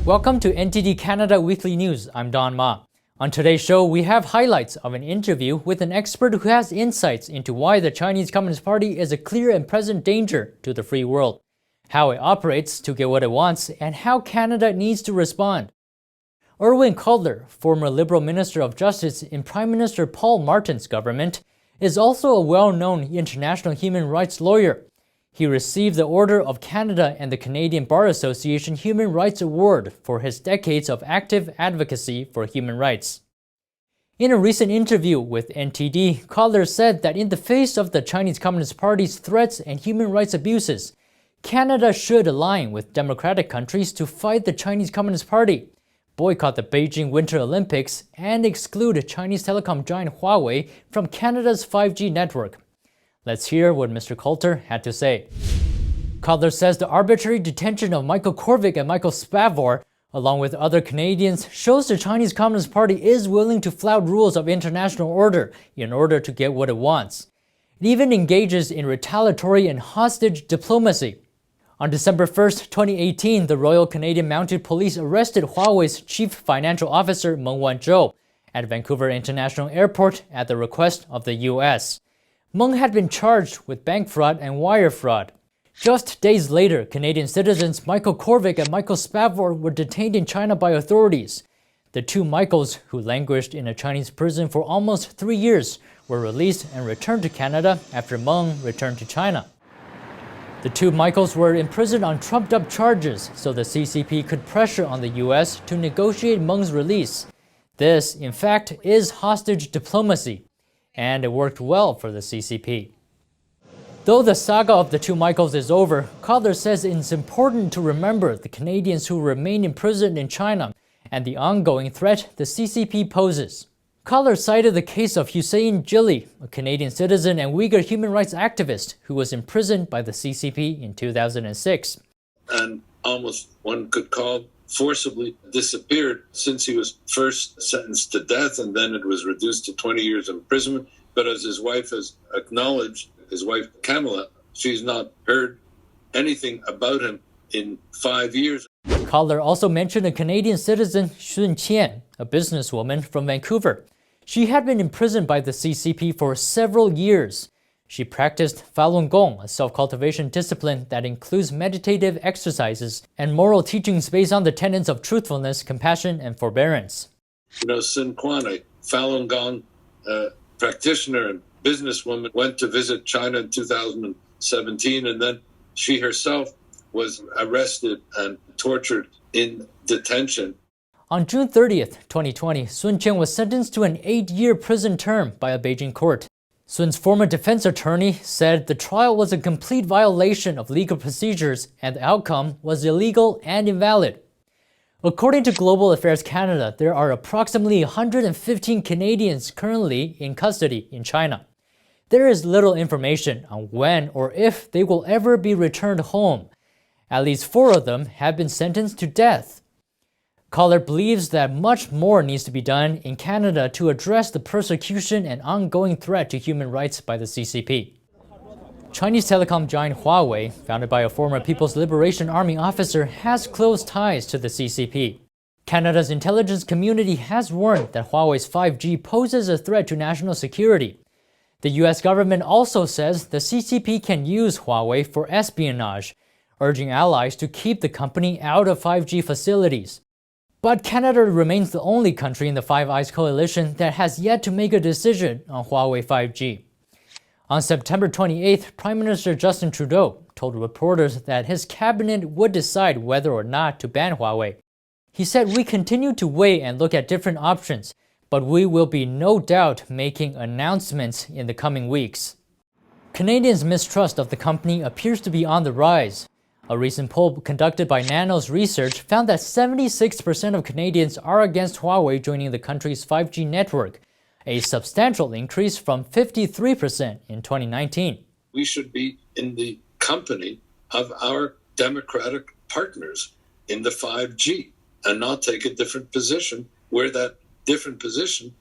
Welcome to NTD Canada Weekly News. I'm Don Ma. On today's show, we have highlights of an interview with an expert who has insights into why the Chinese Communist Party is a clear and present danger to the free world, how it operates to get what it wants, and how Canada needs to respond. Irwin Cotler, former Liberal Minister of Justice in Prime Minister Paul Martin's government, is also a well-known international human rights lawyer. He received the Order of Canada and the Canadian Bar Association Human Rights Award for his decades of active advocacy for human rights. In a recent interview with NTD, Cotler said that in the face of the Chinese Communist Party's threats and human rights abuses, Canada should align with democratic countries to fight the Chinese Communist Party, boycott the Beijing Winter Olympics, and exclude Chinese telecom giant Huawei from Canada's 5G network. Let's hear what Mr. Cotler had to say. Cotler says the arbitrary detention of Michael Korvik and Michael Spavor, along with other Canadians, shows the Chinese Communist Party is willing to flout rules of international order in order to get what it wants. It even engages in retaliatory and hostage diplomacy. On December 1, 2018, the Royal Canadian Mounted Police arrested Huawei's Chief Financial Officer Meng Wanzhou at Vancouver International Airport at the request of the U.S. Meng had been charged with bank fraud and wire fraud. Just days later, Canadian citizens Michael Korvik and Michael Spavor were detained in China by authorities. The two Michaels, who languished in a Chinese prison for almost 3 years, were released and returned to Canada after Meng returned to China. The two Michaels were imprisoned on trumped-up charges so the CCP could pressure on the U.S. to negotiate Meng's release. This, in fact, is hostage diplomacy, and it worked well for the CCP. Though the saga of the two Michaels is over, Cotler says it's important to remember the Canadians who remain imprisoned in China and the ongoing threat the CCP poses. Cotler cited the case of Hussein Jilly, a Canadian citizen and Uyghur human rights activist who was imprisoned by the CCP in 2006. And almost one could call forcibly disappeared since he was first sentenced to death, and then it was reduced to 20 years imprisonment. But as his wife has acknowledged, his wife Kamala, she's not heard anything about him in 5 years. Cotler also mentioned a Canadian citizen, Sun Qian, a businesswoman from Vancouver. She had been imprisoned by the CCP for several years. She practiced FALUN Gong, a self-cultivation discipline that includes meditative exercises and moral teachings based on the tenets of truthfulness, compassion, and forbearance. Sun Quan, a Falun Gong practitioner and businesswoman, went to visit China in 2017, and then she herself was arrested and tortured in detention. On June 30th, 2020, Sun Qian was sentenced to an 8-year prison term by a Beijing court. Sun's former defense attorney said the trial was a complete violation of legal procedures and the outcome was illegal and invalid. According to Global Affairs Canada, there are approximately 115 Canadians currently in custody in China. There is little information on when or if they will ever be returned home. At least 4 of them have been sentenced to death. Cotler believes that much more needs to be done in Canada to address the persecution and ongoing threat to human rights by the CCP. Chinese telecom giant Huawei, founded by a former People's Liberation Army officer, has close ties to the CCP. Canada's intelligence community has warned that Huawei's 5G poses a threat to national security. The US government also says the CCP can use Huawei for espionage, urging allies to keep the company out of 5G facilities. But Canada remains the only country in the Five Eyes coalition that has yet to make a decision on Huawei 5G. On September 28th, Prime Minister Justin Trudeau told reporters that his cabinet would decide whether or not to ban Huawei. He said, "We continue to weigh and look at different options, but we will be no doubt making announcements in the coming weeks." Canadians' mistrust of the company appears to be on the rise. A recent poll conducted by Nanos Research found that 76% of Canadians are against Huawei joining the country's 5G network, a substantial increase from 53% in 2019. We should be in the company of our democratic partners in the 5G and not take a different position where that different position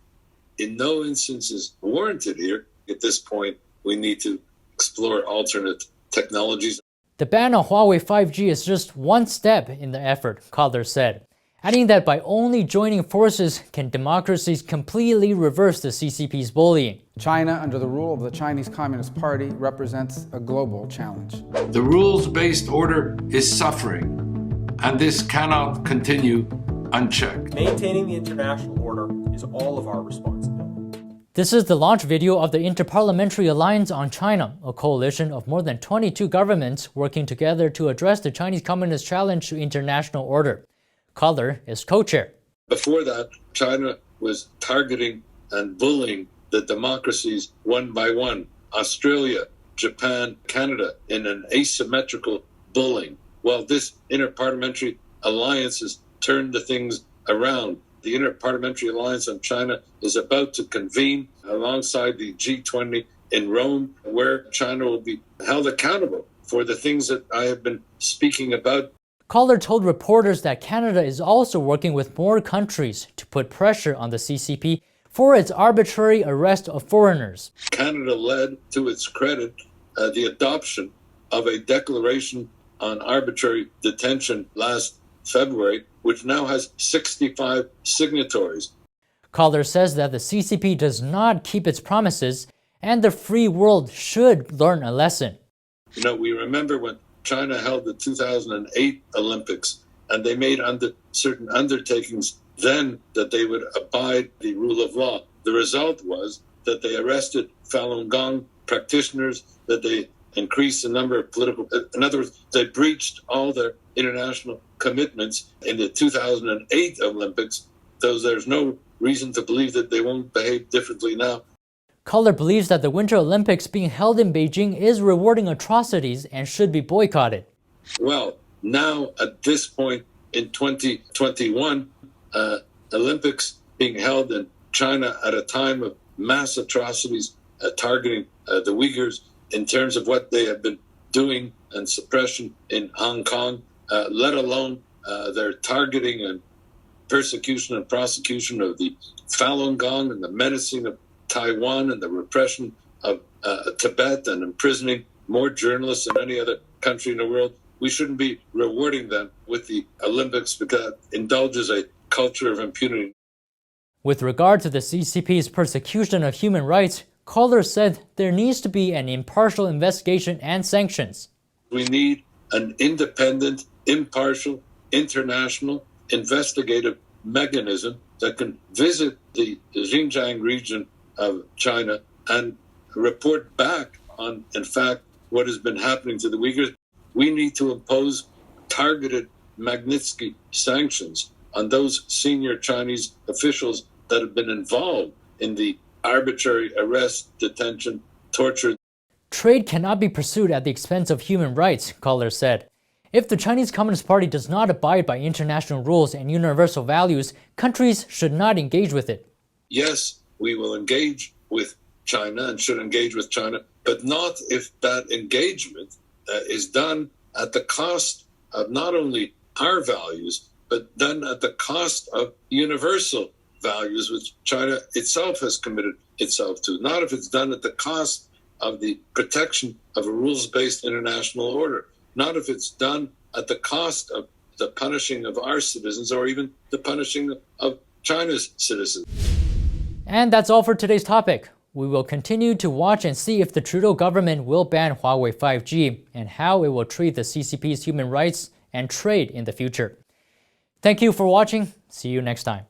in no instance is warranted here. At this point, we need to explore alternate technologies. The ban on Huawei 5G is just one step in the effort, Cotler said. adding that by only joining forces can democracies completely reverse the CCP's bullying. China, under the rule of the Chinese Communist Party, represents a global challenge. The rules-based order is suffering, and this cannot continue unchecked. Maintaining the international order is all of our responsibility. This is the launch video of the Interparliamentary Alliance on China, a coalition of more than 22 governments working together to address the Chinese Communist challenge to international order. Cotler is co-chair. Before that, China was targeting and bullying the democracies one by one. Australia, Japan, Canada, in an asymmetrical bullying. Well, this Interparliamentary Alliance has turned the things around. The Interparliamentary Alliance on China is about to convene alongside the G20 in Rome, where China will be held accountable for the things that I have been speaking about. Cotler told reporters that Canada is also working with more countries to put pressure on the CCP for its arbitrary arrest of foreigners. Canada led, to its credit, the adoption of a declaration on arbitrary detention last February, which now has 65 signatories. Cotler says that the CCP does not keep its promises and the free world should learn a lesson. You know, we remember when China held the 2008 Olympics and they made certain undertakings then that they would abide the rule of law. The result was that they arrested Falun Gong practitioners, that they increased the number of political... In other words, they breached all their international commitments in the 2008 Olympics, so there's no reason to believe that they won't behave differently now. Cotler believes that the Winter Olympics being held in Beijing is rewarding atrocities and should be boycotted. Well, now at this point in 2021, Olympics being held in China at a time of mass atrocities targeting the Uyghurs in terms of what they have been doing and suppression in Hong Kong, let alone their targeting and persecution and prosecution of the Falun Gong and the menacing of Taiwan and the repression of Tibet and imprisoning more journalists than any other country in the world. We shouldn't be rewarding them with the Olympics because it indulges a culture of impunity. With regard to the CCP's persecution of human rights, Cotler said there needs to be an impartial investigation and sanctions. We need an independent, impartial, international, investigative mechanism that can visit the Xinjiang region of China and report back on, in fact, what has been happening to the Uyghurs. We need to impose targeted Magnitsky sanctions on those senior Chinese officials that have been involved in the arbitrary arrest, detention, torture. Trade cannot be pursued at the expense of human rights, Cotler said. If the Chinese Communist Party does not abide by international rules and universal values, countries should not engage with it. Yes, we will engage with China and should engage with China, but not if that engagement is done at the cost of not only our values, but done at the cost of universal values which China itself has committed itself to. Not if it's done at the cost of the protection of a rules-based international order. Not if it's done at the cost of the punishing of our citizens or even the punishing of China's citizens. And that's all for today's topic. We will continue to watch and see if the Trudeau government will ban Huawei 5G and how it will treat the CCP's human rights and trade in the future. Thank you for watching. See you next time.